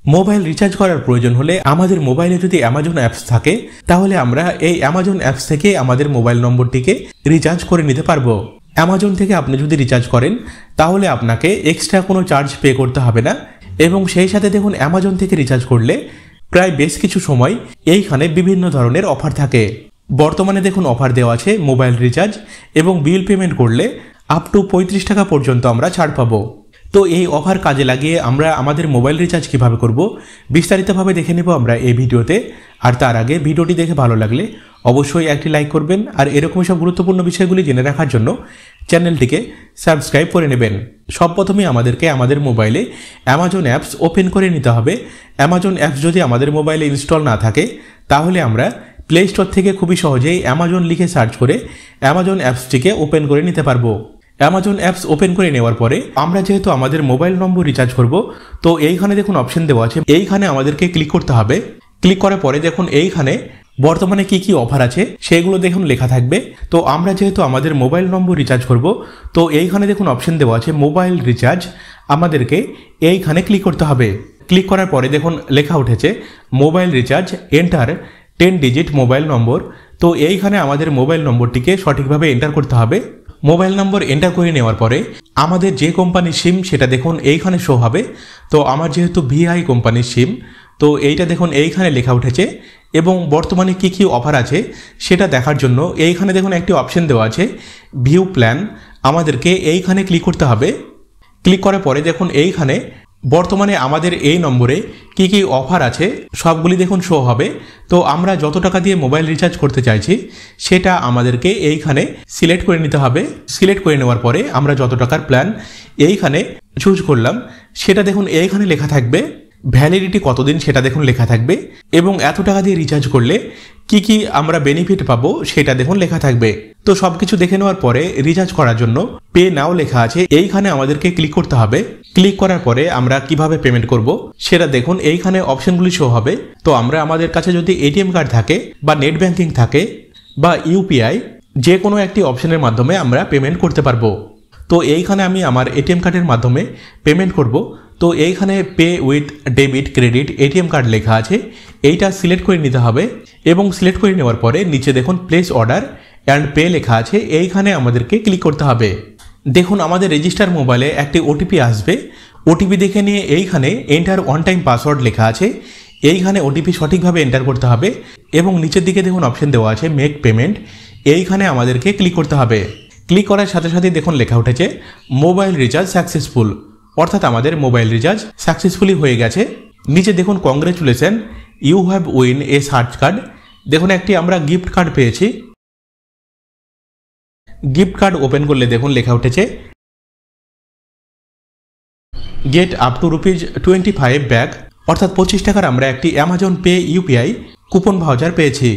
Mobile recharge করার প্রয়োজন হলে আমাদের মোবাইলে যদি অ্যামাজন অ্যাপস থাকে তাহলে আমরা এই অ্যামাজন অ্যাপস থেকে আমাদের মোবাইল নম্বরটিকে রিচার্জ করে নিতে পারবো। অ্যামাজন থেকে আপনি যদি রিচার্জ করেন তাহলে আপনাকে এক্সট্রা কোনো চার্জ পে করতে হবে না এবং সেই সাথে দেখুন অ্যামাজন থেকে রিচার্জ করলে প্রায় বেশ কিছু সময় এইখানে বিভিন্ন ধরনের অফার থাকে। বর্তমানে দেখুন অফার দেওয়া আছে মোবাইল রিচার্জ এবং বিল পেমেন্ট করলে আপ টু 35 টাকা পর্যন্ত আমরা ছাড় পাবো। তো এই অফার কাজে লাগিয়ে আমরা আমাদের মোবাইল রিচার্জ কিভাবে করব বিস্তারিতভাবে দেখে নেব আমরা এই ভিডিওতে। আর তার আগে ভিডিওটি দেখে ভালো লাগলে অবশ্যই একটি লাইক করবেন আর এরকমই সব গুরুত্বপূর্ণ বিষয়গুলি জেনে রাখার জন্য চ্যানেলটিকে সাবস্ক্রাইব করে নেবেন। সবপ্রথমে আমাদেরকে আমাদের মোবাইলে অ্যামাজন অ্যাপস ওপেন করে নিতে হবে। অ্যামাজন অ্যাপস যদি আমাদের মোবাইলে ইনস্টল না থাকে তাহলে আমরা প্লে স্টোর থেকে খুবই সহজেই অ্যামাজন লিখে সার্চ করে অ্যামাজন অ্যাপসটিকে ওপেন করে নিতে পারবো। অ্যামাজন অ্যাপস ওপেন করে নেওয়ার পরে আমরা যেহেতু আমাদের মোবাইল নম্বর রিচার্জ করব তো এইখানে দেখুন অপশন দেওয়া আছে, এইখানে আমাদেরকে ক্লিক করতে হবে। ক্লিক করার পরে দেখুন এইখানে বর্তমানে কি কি অফার আছে সেগুলো দেখুন লেখা থাকবে। তো আমরা যেহেতু আমাদের মোবাইল নম্বর রিচার্জ করব তো এইখানে দেখুন অপশন দেওয়া আছে মোবাইল রিচার্জ, আমাদেরকে এইখানে ক্লিক করতে হবে। ক্লিক করার পরে দেখুন লেখা উঠেছে mobile recharge enter 10 digit mobile নম্বর। তো এইখানে আমাদের মোবাইল নম্বরটিকে সঠিকভাবে এন্টার করতে হবে। মোবাইল নম্বর এন্টার করে নেওয়ার পরে আমাদের যে কোম্পানির সিম সেটা দেখুন এইখানে শো হবে। তো আমার যেহেতু ভিআই কোম্পানির সিম তো এইটা দেখুন এইখানে লেখা উঠেছে এবং বর্তমানে কি কি অফার আছে সেটা দেখার জন্য এইখানে দেখুন একটি অপশন দেওয়া আছে ভিউ প্ল্যান, আমাদেরকে এইখানে ক্লিক করতে হবে। ক্লিক করার পরে দেখুন এইখানে বর্তমানে আমাদের এই নম্বরে কি কি অফার আছে সবগুলি দেখুন শো হবে। তো আমরা যত টাকা দিয়ে মোবাইল রিচার্জ করতে চাইছি সেটা আমাদেরকে এইখানে সিলেক্ট করে নিতে হবে। সিলেক্ট করে নেওয়ার পরে আমরা যত টাকার প্ল্যান এইখানে চুজ করলাম সেটা দেখুন এইখানে লেখা থাকবে, ভ্যালিডিটি কতদিন সেটা দেখুন লেখা থাকবে এবং এত টাকা দিয়ে রিচার্জ করলে কি কি আমরা বেনিফিট পাবো সেটা দেখুন লেখা থাকবে। তো সবকিছু দেখে নেওয়ার পরে রিচার্জ করার জন্য পে নাও লেখা আছে, এইখানে আমাদেরকে ক্লিক করতে হবে। ক্লিক করার পরে আমরা কিভাবে পেমেন্ট করব সেটা দেখুন এইখানে অপশনগুলি শো হবে। তো আমরা আমাদের কাছে যদি এটিএম কার্ড থাকে বা নেট ব্যাংকিং থাকে বা ইউপিআই যে কোনো একটি অপশনের মাধ্যমে আমরা পেমেন্ট করতে পারবো। তো এইখানে আমি আমার এটিএম কার্ডের মাধ্যমে পেমেন্ট করব। তো এইখানে pay with debit credit ATM card লেখা আছে, এইটা সিলেক্ট করে নিতে হবে এবং সিলেক্ট করে নেওয়ার পরে নিচে দেখুন প্লেস অর্ডার অ্যান্ড পে লেখা আছে, এইখানে আমাদেরকে ক্লিক করতে হবে। দেখুন আমাদের রেজিস্টার মোবাইলে একটি ওটিপি আসবে, ওটিপি দেখে নিয়ে এইখানে এন্টার ওয়ান টাইম পাসওয়ার্ড লেখা আছে, এইখানে ওটিপি সঠিকভাবে এন্টার করতে হবে এবং নিচের দিকে দেখুন অপশন দেওয়া আছে মেক পেমেন্ট, এইখানে আমাদেরকে ক্লিক করতে হবে। ক্লিক করার সাথে সাথে দেখুন লেখা উঠেছে মোবাইল রিচার্জ সাকসেসফুল, অর্থাৎ আমাদের মোবাইল রিচার্জ সাকসেসফুলি হয়ে গেছে। নিচে দেখুন congratulation you have win a scratch card, দেখুন একটি আমরা গিফট কার্ড পেয়েছি। গিফট কার্ড ওপেন করলে দেখুন লেখা উঠেছে গেট আপ টু ₹25 ব্যাক, অর্থাৎ 25 টাকার আমরা একটি Amazon pay UPI coupon voucher পেয়েছি।